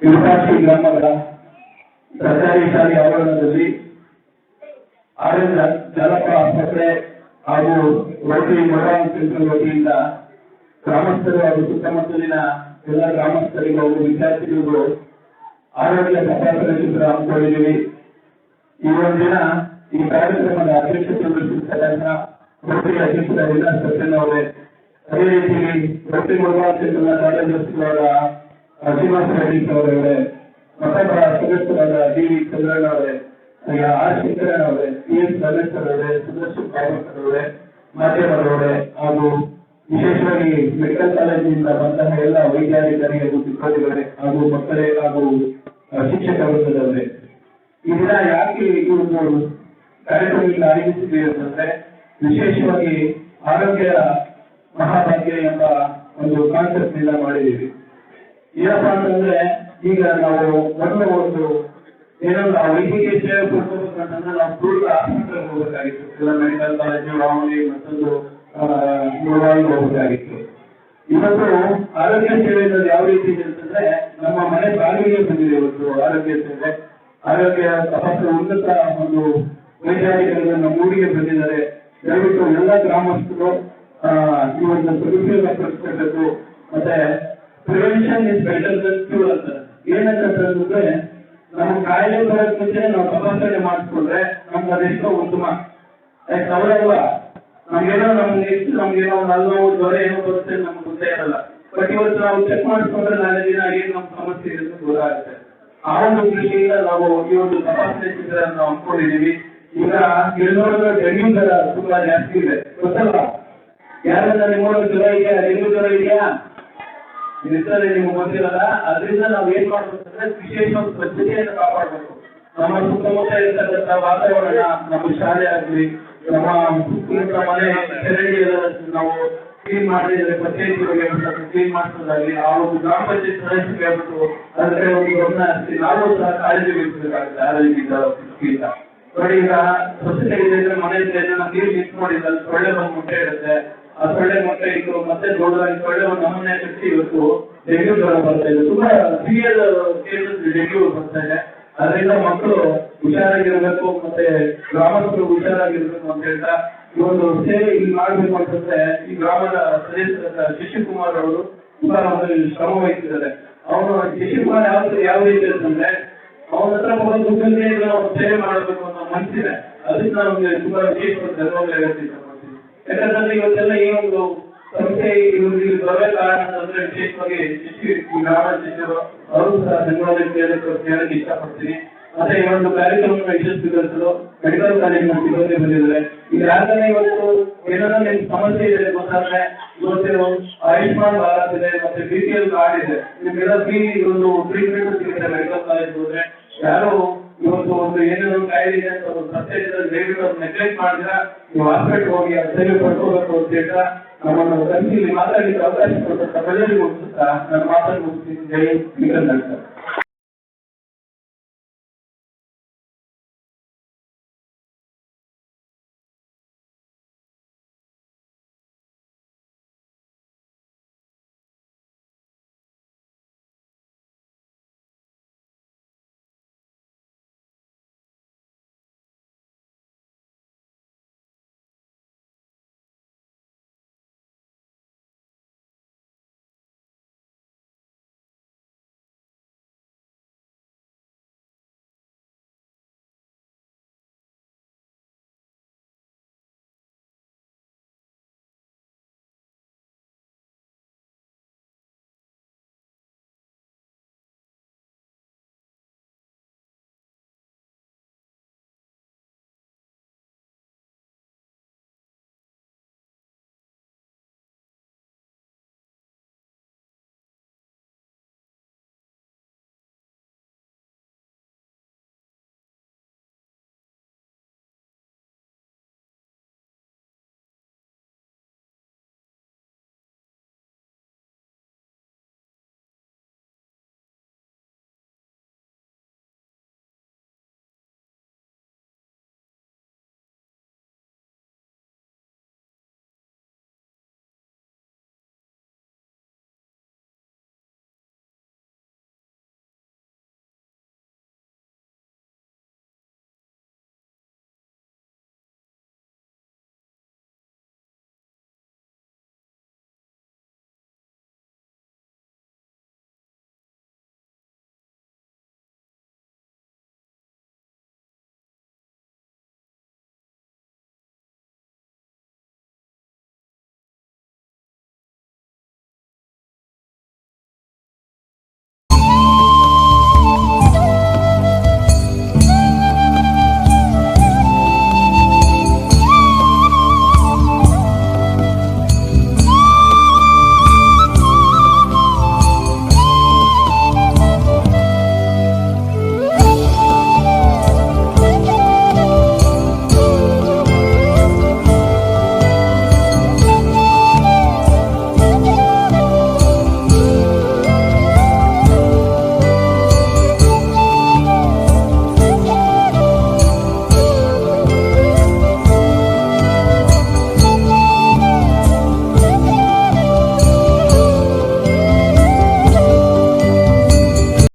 ವಿರುಪಾಕ್ಷಿ ಗ್ರಾಮದ ಸರ್ಕಾರಿ ಶಾಲೆ ಆವರಣದಲ್ಲಿ ಆರೋಗ್ಯ ಜಾಲಪ ಆಸ್ಪತ್ರೆ ಹಾಗೂ ರೋಟರಿ ಮೊಬೈಲ್ ಸೆಂಟರ್ ವತಿಯಿಂದ ಗ್ರಾಮಸ್ಥರು ಹಾಗೂ ಸುತ್ತಮುತ್ತಲಿನ ಎಲ್ಲ ಗ್ರಾಮಸ್ಥರಿಗೂ ಹಾಗೂ ವಿದ್ಯಾರ್ಥಿಗಳಿಗೂ ಆರೋಗ್ಯ ತಪಾಸಣೆ ಶಿಬಿರ ಹಮ್ಮಿಕೊಂಡಿದ್ದೀವಿ. ಈ ಒಂದು ದಿನ ಈ ಕಾರ್ಯಕ್ರಮದ ಅಧ್ಯಕ್ಷತೆ ವಹಿಸಿರ್ತಕ್ಕಂಥ ರೋಟರಿ ಅಧ್ಯಕ್ಷರ ವಿಲಾಸ್ ಸತ್ಯನ್ ಅವರೇ, ಅದೇ ರೀತಿ ರೋಟರಿ ಮೊಬೈಲ್ ಸೆಂಟರ್ನ ಕಾರ್ಯದರ್ಶಿಗಳಾದ ಶ್ರೀನಿವಾಸ ರೆಡ್ಡಿ ಅವರವರೇ, ಮತ್ತೊಬ್ಬರ ಸದಸ್ಯರಾದ ಡಿ ಚಂದ್ರಣ್ಣ ಅವರೇ, ಆರ್ ಶಂಕರಣ್ಣ ಅವರೇ, ಟಿ ಎಸ್ ರಮೇಶ್ ಅವರೇ, ಸುದರ್ಶನ್ ಕಾಮತ್ ಅವರೇ, ಮಾಧ್ಯಮರವರೇ ಹಾಗೂ ವಿಶೇಷವಾಗಿ ಮೆಡಿಕಲ್ ಕಾಲೇಜಿನಿಂದ ಬಂತಹ ಎಲ್ಲ ವೈದ್ಯಾಧಿಕಾರಿ ಹಾಗೂ ಸಿಬ್ಬಂದಿಗಳೇ ಹಾಗೂ ಮಕ್ಕಳೇ ಹಾಗೂ ಶಿಕ್ಷಕ ವೃಂದದವರೇ, ಈ ದಿನ ಯಾಕೆ ಈ ಒಂದು ಕಾರ್ಯಕ್ರಮವನ್ನು ಆಯೋಜಿಸಿದ್ದೀವಿ ಅಂತಂದ್ರೆ, ವಿಶೇಷವಾಗಿ ಆರೋಗ್ಯ ಮಹಾಭಾಗ್ಯ ಎಂಬ ಒಂದು ಕಾನ್ಸೆಪ್ಟ್ ನಿಂದ ಮಾಡಿದ್ದೀವಿ. ಏನಪ್ಪ ಅಂತಂದ್ರೆ, ಈಗ ನಾವು ಒಂದು ಏನಾದ್ರು ವೈದ್ಯಕೀಯ ಸೇವೆ ಕೊಡ್ಬೇಕಂತಂದ್ರೆ ನಾವು ದೂರ ಆಸ್ಪತ್ರೆಗೆ ಹೋಗ್ಬೇಕಾಗಿತ್ತು, ಇಲ್ಲ ಮೆಡಿಕಲ್ ಕಾಲೇಜು ಮಾಮೂಲಿ ಮತ್ತೊಂದು ಹೋಗ್ಬೇಕಾಗಿತ್ತು. ಇವತ್ತು ಆರೋಗ್ಯ ಸೇವೆ ಅನ್ನೋದು ಯಾವ ರೀತಿ ಇದೆ ಅಂತಂದ್ರೆ, ನಮ್ಮ ಮನೆ ಬಾಗಿಲಿಗೆ ಬಂದಿದೆ ಇವತ್ತು ಆರೋಗ್ಯ ಸೇವೆ. ಆರೋಗ್ಯ ತಪಾಸಣೆ ಉನ್ನತ ಒಂದು ವೈದ್ಯಾಧಿಕಾರಿಗಳು ನಮ್ಮ ಊರಿಗೆ ಬಂದಿದ್ದಾರೆ. ದಯವಿಟ್ಟು ಎಲ್ಲ ಗ್ರಾಮಸ್ಥರು ಈ ಒಂದು ಸದುಪಯೋಗ ಪಡಿಸ್ಕೊಳ್ಬೇಕು. ಮತ್ತೆ prevention is better than cure ಅಂತ ಏನಂತಂದ್ರೆ, ನಮ್ಮ ಕಾಯಿಲೆ ಬರೋಕ್ ಮುಂಚೆ ನಾವು ತಪಾಸಣೆ ಮಾಡಿಸ್ಕೊಂಡ್ರೆ ನಮ್ಗೆ ಅದೆಷ್ಟೋ ಉತ್ತಮ. ಯಾಕೆ ಅವರಲ್ವಾ, ನಮ್ಗೇನೋ ನಮ್ಗೇನೋ ಒಂದು ಹಲವು ಜ್ವರ ಏನೋ ಬರುತ್ತೆ ನಮ್ಗೆ ಗೊತ್ತೇ ಇರಲ್ಲ. ಬಟ್ ಇವತ್ತು ನಾವು ಚೆಕ್ ಮಾಡಿಸ್ಕೊಂಡ್ರೆ ನಾಳೆ ದಿನ ಏನ್ ನಮ್ ಸಮಸ್ಯೆ ಇರುತ್ತೆ ಗೊತ್ತಾಗುತ್ತೆ. ಆ ಒಂದು ದೃಷ್ಟಿಯಿಂದ ನಾವು ಈ ಒಂದು ತಪಾಸಣೆ ಶಿಬಿರ ನಾವು ಹಮ್ಮಿಕೊಂಡಿದೀವಿ. ಈಗ ಎಲ್ಲರೂ ಡೆಂಗ್ಯೂ ಜ್ವರ ತುಂಬಾ ಜಾಸ್ತಿ ಇದೆ, ಗೊತ್ತಲ್ಲ? ಯಾರನ್ನ ನಿಮ್ಮೊಳಗೆ ಜ್ವರ ಇದೆಯಾ? ಡೆಂಗ್ಯೂ ಜ್ವರ ಇದೆಯಾ? ಇರ್ತದೆ, ನಿಮ್ಗೆ ಗೊತ್ತಿರಲ್ಲ. ಅದರಿಂದ ನಾವು ಏನ್ ಮಾಡ್ಬೇಕಂದ್ರೆ ವಿಶೇಷವಾಗಿ ಸ್ವಚ್ಛತೆಯನ್ನು ಕಾಪಾಡಬೇಕು. ನಮ್ಮ ಸುತ್ತಮುತ್ತ ಇರ್ತಕ್ಕಂಥ ವಾತಾವರಣ, ನಮ್ಮ ಶಾಲೆ ಆಗಲಿ, ನಮ್ಮ ಮನೆ ಚರಂಡಿ ಎಲ್ಲ ನಾವು ಕ್ಲೀನ್ ಮಾಡಿದ್ರೆ ಪಂಚಾಯತಿಗಳಿಗೆ ಕ್ಲೀನ್ ಮಾಡಿಸೋದಾಗ್ಲಿ, ಆ ಒಂದು ಗ್ರಾಮ ಪಂಚಾಯತ್ ಸದಸ್ಯರಿಗೆ ಹೇಳ್ಬಿಟ್ಟು ಅದಕ್ಕೆ ಒಂದು ಗಮನ ಹರಿಸಿ ನಾವು ಸಹ ಕಾಳಜಿ ವಹಿಸಬೇಕಾಗುತ್ತೆ ಆರೋಗ್ಯದಿಂದ. ನೋಡಿ, ಈಗ ಸ್ವಚ್ಛತೆ ಇದೆ, ಮನೆಯಿಂದ ನೀರು ನಿಂತು ನೋಡಿದ್ರೆ ಅಲ್ಲಿ ಸೊಳ್ಳೆ ಒಂದು ಮೊಟ್ಟೆ ಇರುತ್ತೆ. ಆ ಸೊಳ್ಳೆ ಮೊಟ್ಟೆ ಇಟ್ಟು ಮತ್ತೆ ದೊಡ್ಡದಾಗಿ ಸೊಳ್ಳೆ ಒಂದು ನಮ್ಮನೆ ಕಟ್ಟಿ ಇವತ್ತು ಡೆಂಗ್ಯೂ ಜ್ವರ ಬರ್ತಾ ಇದೆ. ತುಂಬಾ ಸಿವಿಯರ್ ಕೇಸಸ್ ಡೆಂಗ್ಯೂ ಬರ್ತಾ ಇದೆ. ಅದರಿಂದ ಮಕ್ಕಳು ಹುಷಾರಾಗಿರ್ಬೇಕು, ಮತ್ತೆ ಗ್ರಾಮಸ್ಥರು ಹುಷಾರಾಗಿರ್ಬೇಕು ಅಂತ ಹೇಳ್ತಾ ಈ ಒಂದು ಸೇವೆ ಇಲ್ಲಿ ಮಾಡ್ಬೇಕು ಅಂತಂದ್ರೆ, ಈ ಗ್ರಾಮದ ಸದಸ್ಯರಾದ ಶಶಿಕುಮಾರ್ ಅವರು ತುಂಬಾ ಒಂದು ಶ್ರಮ ವಹಿಸಿದ್ದಾರೆ. ಅವನು ಶಶಿಕುಮಾರ್ ಯಾವ ರೀತಿ ಅಂತಂದ್ರೆ, ಅವನ ಹತ್ರ ದುಡ್ಡಲ್ಲಿ ಸೇವೆ ಮಾಡಬೇಕು ಅನ್ನೋ ಮನಸ್ಸಿದೆ. ಅದಕ್ಕೆ ನಮ್ಗೆ ತುಂಬಾ ವಿಶೇಷವಾದ ಧನ್ಯವಾದ ಹೇಳ್ತೀನಿ. ಯಾಕಂದ್ರೆ ಇವತ್ತೆಲ್ಲ ಈ ಒಂದು ಸಂಸ್ಥೆ ಇಲ್ಲಿ ಬರೇ ಕಾರಣ ಅಂತಂದ್ರೆ ವಿಶೇಷವಾಗಿ ಗ್ರಾಮದ ಶಿಷ್ಯರು ಅವರು ಸಹ ಧನ್ಯವಾದ ಕೇಳಕ್ಕೆ ಇಷ್ಟಪಡ್ತೀನಿ. ಮತ್ತೆ ಈ ಒಂದು ಕಾರ್ಯಕ್ರಮವನ್ನು ಯಶಸ್ವಿಗೊಳಿಸಲು ಮೆಡಿಕಲ್ ಕಾಲೇಜಿನ ಸಿಬ್ಬಂದಿ ಬಂದಿದ್ದಾರೆ. ಈಗ ಯಾಕಂದ್ರೆ ಇವತ್ತು ಏನಾದ್ರು ನಿಮ್ಗೆ ಸಮಸ್ಯೆ ಇದೆ ಗೊತ್ತಾದ್ರೆ, ಇವತ್ತು ಆಯುಷ್ಮಾನ್ ಭಾರತ್ ಇದೆ, ಮತ್ತೆ BPL ಕಾರ್ಡ್ ಇದೆ, ನಿಮ್ಗೆಲ್ಲ ಫ್ರೀ ಒಂದು ಟ್ರೀಟ್ಮೆಂಟ್ ಸಿಗುತ್ತೆ ಮೆಡಿಕಲ್ ಕಾಲೇಜ್ ಹೋದ್ರೆ. ಯಾರು ಇವತ್ತು ಒಂದು ಏನೇನೋ ಕಾಯಿಲೆ ಇದೆ ಅಂತ ಒಂದು ಸತ್ಯ ದಯವಿಟ್ಟು ಅವ್ರು ನೆಗ್ಲೆಕ್ಟ್ ಮಾಡಿದ್ರ ನೀವು ಹಾಸ್ಪಿಟಲ್ ಹೋಗಿ ಸೇವೆ ಪಡ್ಕೋಬೇಕು ಅಂತ ಹೇಳ್ತಾ ನಮ್ಮನ್ನು ಕರೆಸಿ ಮಾತಾಡಲಿಕ್ಕೆ ಅವಕಾಶ ಕೊಟ್ಟಂತ ಎಲ್ಲರಿಗೂ ನನ್ನ ಮಾತನ್ನು ಮುಗಿಸ್ತೀನಿ. ಜೈ ಶ್ರೀಕಂಠ.